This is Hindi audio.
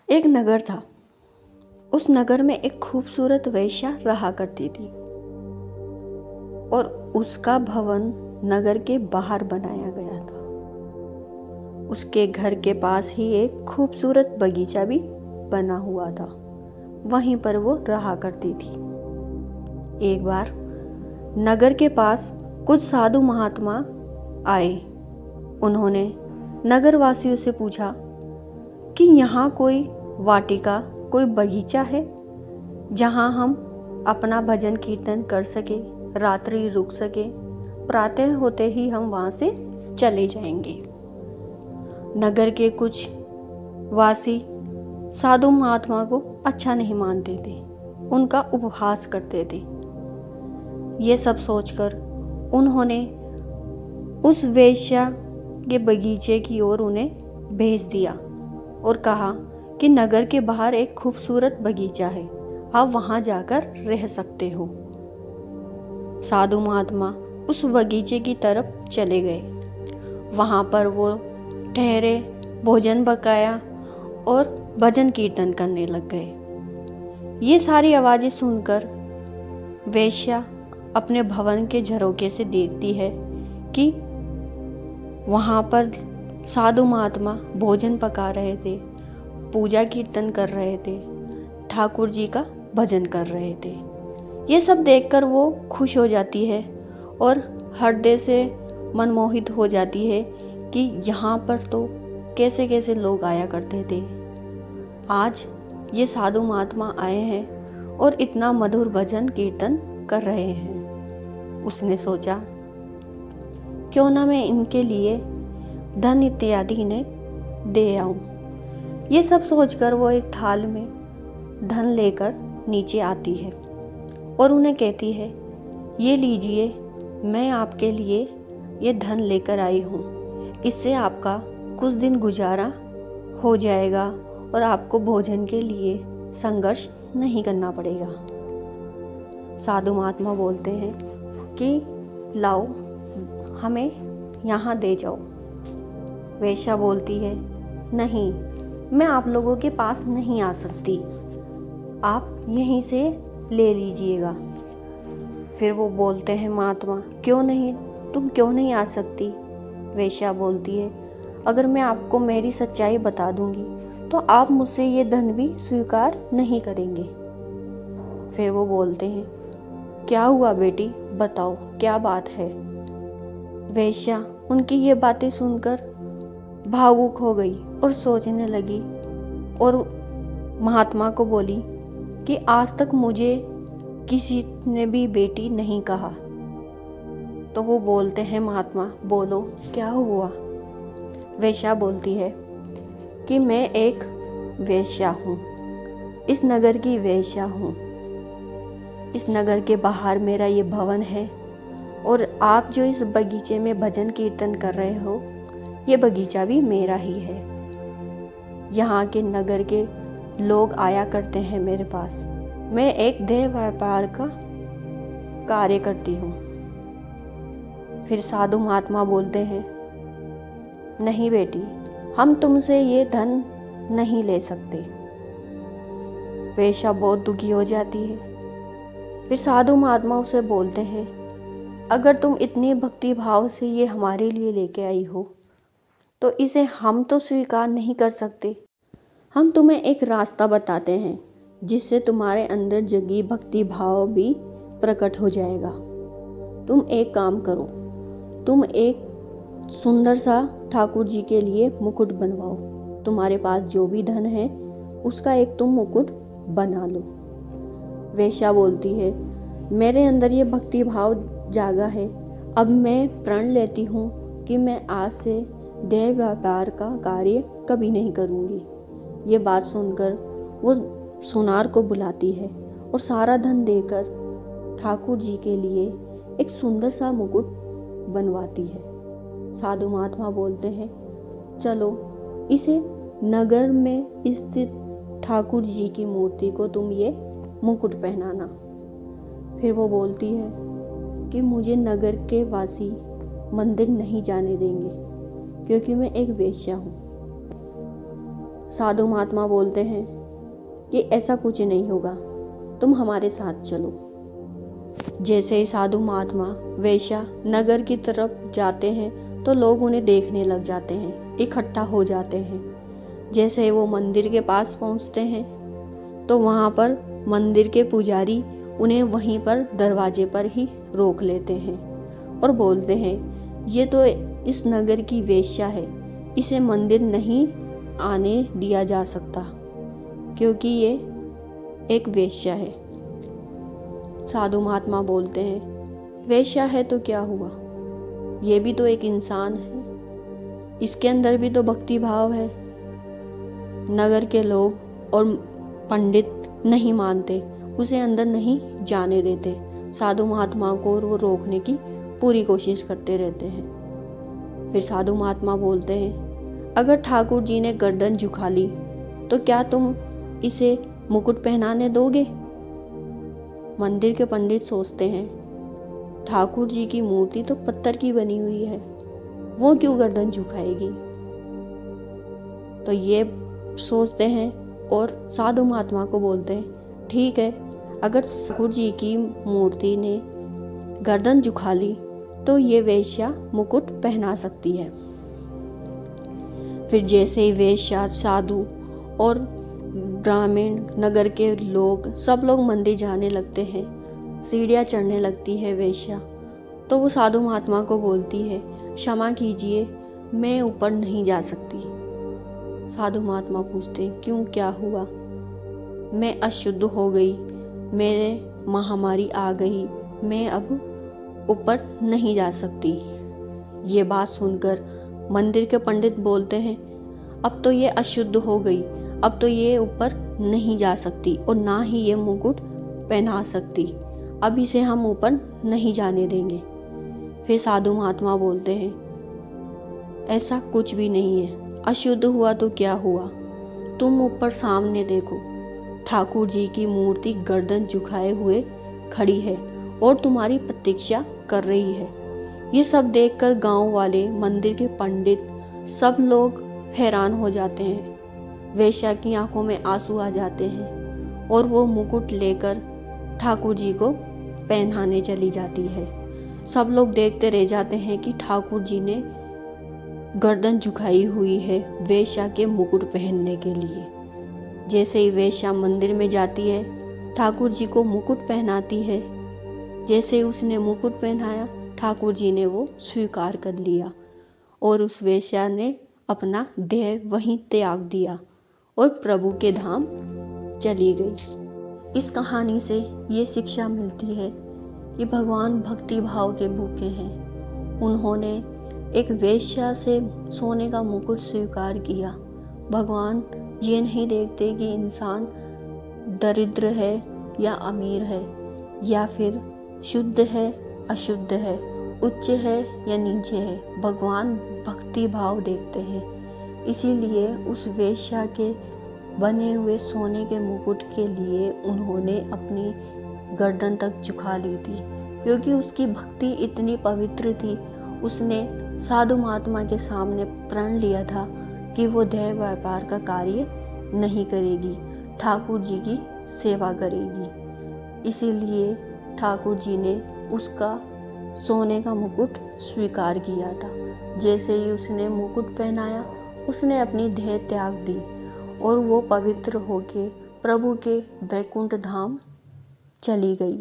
एक नगर था। उस नगर में एक खूबसूरत वेश्या रहा करती थी और उसका भवन नगर के बाहर बनाया गया था। उसके घर के पास ही एक खूबसूरत बगीचा भी बना हुआ था। वहीं पर वो रहा करती थी। एक बार नगर के पास कुछ साधु महात्मा आए। उन्होंने नगरवासियों से पूछा कि यहाँ कोई वाटिका, कोई बगीचा है जहाँ हम अपना भजन कीर्तन कर सके, रात्रि रुक सके, प्रातः होते ही हम वहाँ से चले जाएंगे। नगर के कुछ वासी साधु महात्मा को अच्छा नहीं मानते थे, उनका उपहास करते थे। ये सब सोचकर उन्होंने उस वेश्या के बगीचे की ओर उन्हें भेज दिया और कहा कि नगर के बाहर एक खूबसूरत बगीचा है, आप वहाँ जाकर रह सकते हो। साधु महात्मा उस बगीचे की तरफ चले गए। वहाँ पर वो ठहरे, भोजन पकाया और भजन कीर्तन करने लग गए। ये सारी आवाज़ें सुनकर वेश्या अपने भवन के झरोखे से देखती है कि वहाँ पर साधु महात्मा भोजन पका रहे थे, पूजा कीर्तन कर रहे थे, ठाकुर जी का भजन कर रहे थे। ये सब देखकर वो खुश हो जाती है और हृदय से मनमोहित हो जाती है कि यहाँ पर तो कैसे कैसे लोग आया करते थे। आज ये साधु महात्मा आए हैं और इतना मधुर भजन कीर्तन कर रहे हैं। उसने सोचा क्यों ना मैं इनके लिए धन इत्यादि इन्हें दे आऊं। ये सब सोचकर वो एक थाल में धन लेकर नीचे आती है और उन्हें कहती है, ये लीजिए, मैं आपके लिए ये धन लेकर आई हूँ। इससे आपका कुछ दिन गुजारा हो जाएगा और आपको भोजन के लिए संघर्ष नहीं करना पड़ेगा। साधु महात्मा बोलते हैं कि लाओ, हमें यहाँ दे जाओ। वेश्या बोलती है, नहीं, मैं आप लोगों के पास नहीं आ सकती, आप यहीं से ले लीजिएगा। फिर वो बोलते हैं महात्मा, क्यों नहीं, तुम क्यों नहीं आ सकती? वेश्या बोलती है, अगर मैं आपको मेरी सच्चाई बता दूंगी तो आप मुझसे ये धन भी स्वीकार नहीं करेंगे। फिर वो बोलते हैं, क्या हुआ बेटी, बताओ क्या बात है? वेश्या उनकी ये बातें सुनकर भावुक हो गई और सोचने लगी और महात्मा को बोली कि आज तक मुझे किसी ने भी बेटी नहीं कहा। तो वो बोलते हैं, महात्मा बोलो क्या हुआ? वेश्या बोलती है कि मैं एक वेश्या हूँ, इस नगर की वेश्या हूँ। इस नगर के बाहर मेरा ये भवन है और आप जो इस बगीचे में भजन कीर्तन कर रहे हो, ये बगीचा भी मेरा ही है। यहाँ के नगर के लोग आया करते हैं मेरे पास। मैं एक देह व्यापार का कार्य करती हूँ। फिर साधु महात्मा बोलते हैं, नहीं बेटी, हम तुमसे ये धन नहीं ले सकते। वेश्या बहुत दुखी हो जाती है। फिर साधु महात्मा उसे बोलते हैं, अगर तुम इतनी भक्ति भाव से ये हमारे लिए लेके आई हो तो इसे हम तो स्वीकार नहीं कर सकते। हम तुम्हें एक रास्ता बताते हैं जिससे तुम्हारे अंदर जगी भक्ति भाव भी प्रकट हो जाएगा। तुम एक काम करो, तुम एक सुंदर सा ठाकुर जी के लिए मुकुट बनवाओ। तुम्हारे पास जो भी धन है उसका एक तुम मुकुट बना लो। वेश्या बोलती है, मेरे अंदर ये भक्ति भाव जागा है, अब मैं प्रण लेती हूँ कि मैं आज से देह व्यापार का कार्य कभी नहीं करूँगी। ये बात सुनकर वो सुनार को बुलाती है और सारा धन देकर ठाकुर जी के लिए एक सुंदर सा मुकुट बनवाती है। साधु महात्मा बोलते हैं, चलो इसे नगर में स्थित ठाकुर जी की मूर्ति को तुम ये मुकुट पहनाना। फिर वो बोलती है कि मुझे नगर के वासी मंदिर नहीं जाने देंगे क्योंकि मैं एक वेश्या हूँ। साधु महात्मा बोलते हैं कि ऐसा कुछ नहीं होगा, तुम हमारे साथ चलो। जैसे ही साधु महात्मा वेश्या नगर की तरफ जाते हैं तो लोग उन्हें देखने लग जाते हैं, इकट्ठा हो जाते हैं। जैसे ही वो मंदिर के पास पहुंचते हैं तो वहाँ पर मंदिर के पुजारी उन्हें वहीं पर दरवाजे पर ही रोक लेते हैं और बोलते हैं, ये तो इस नगर की वेश्या है, इसे मंदिर नहीं आने दिया जा सकता क्योंकि ये एक वेश्या है। साधु महात्मा बोलते हैं, वेश्या है तो क्या हुआ, ये भी तो एक इंसान है, इसके अंदर भी तो भक्ति भाव है। नगर के लोग और पंडित नहीं मानते, उसे अंदर नहीं जाने देते। साधु महात्मा को वो रोकने की पूरी कोशिश करते रहते हैं। फिर साधु महात्मा बोलते हैं, अगर ठाकुर जी ने गर्दन झुका ली तो क्या तुम इसे मुकुट पहनाने दोगे? मंदिर के पंडित सोचते हैं, ठाकुर जी की मूर्ति तो पत्थर की बनी हुई है, वो क्यों गर्दन झुकाएगी? तो ये सोचते हैं और साधु महात्मा को बोलते हैं, ठीक है, अगर ठाकुर जी की मूर्ति ने गर्दन झुका ली तो ये वेश्या मुकुट पहना सकती है। फिर जैसे ही वेश्या, साधु और ग्रामीण नगर के लोग सब लोग मंदिर जाने लगते हैं, सीढ़ियाँ चढ़ने लगती है वेश्या, तो वो साधु महात्मा को बोलती है, क्षमा कीजिए, मैं ऊपर नहीं जा सकती। साधु महात्मा पूछते हैं, क्यों, क्या हुआ? मैं अशुद्ध हो गई, मेरे महामारी आ गई, मैं अब ऊपर नहीं जा सकती। ये बात सुनकर मंदिर के पंडित बोलते हैं, अब तो ये अशुद्ध हो गई, अब तो ये ऊपर नहीं जा सकती और ना ही ये मुकुट पहना सकती, अब इसे हम ऊपर नहीं जाने देंगे। फिर साधु महात्मा बोलते हैं, ऐसा कुछ भी नहीं है, अशुद्ध हुआ तो क्या हुआ, तुम ऊपर सामने देखो, ठाकुर जी की मूर्ति गर्दन झुकाए हुए खड़ी है और तुम्हारी प्रतीक्षा कर रही है। ये सब देखकर गांव वाले, मंदिर के पंडित, सब लोग हैरान हो जाते हैं। वेश्या की आंखों में आंसू आ जाते हैं और वो मुकुट लेकर ठाकुर जी को पहनाने चली जाती है। सब लोग देखते रह जाते हैं कि ठाकुर जी ने गर्दन झुकाई हुई है वेश्या के मुकुट पहनने के लिए। जैसे ही वेश्या मंदिर में जाती है, ठाकुर जी को मुकुट पहनाती है। जैसे ही उसने मुकुट पहनाया, ठाकुर जी ने वो स्वीकार कर लिया और उस वेश्या ने अपना देह वहीं त्याग दिया और प्रभु के धाम चली गई। इस कहानी से ये शिक्षा मिलती है कि भगवान भक्ति भाव के भूखे हैं। उन्होंने एक वेश्या से सोने का मुकुट स्वीकार किया। भगवान ये नहीं देखते कि इंसान दरिद्र है या अमीर है, या फिर शुद्ध है अशुद्ध है, उच्च है या नीचे है। भगवान भक्ति भाव देखते हैं। इसीलिए उस वेश्या के बने हुए सोने के मुकुट के लिए उन्होंने अपनी गर्दन तक झुका ली थी, क्योंकि उसकी भक्ति इतनी पवित्र थी। उसने साधु महात्मा के सामने प्रण लिया था कि वो देह व्यापार का कार्य नहीं करेगी, ठाकुर जी की सेवा करेगी। इसीलिए ठाकुर जी ने उसका सोने का मुकुट स्वीकार किया था। जैसे ही उसने मुकुट पहनाया, उसने अपनी देह त्याग दी और वो पवित्र होके प्रभु के वैकुंठ धाम चली गई।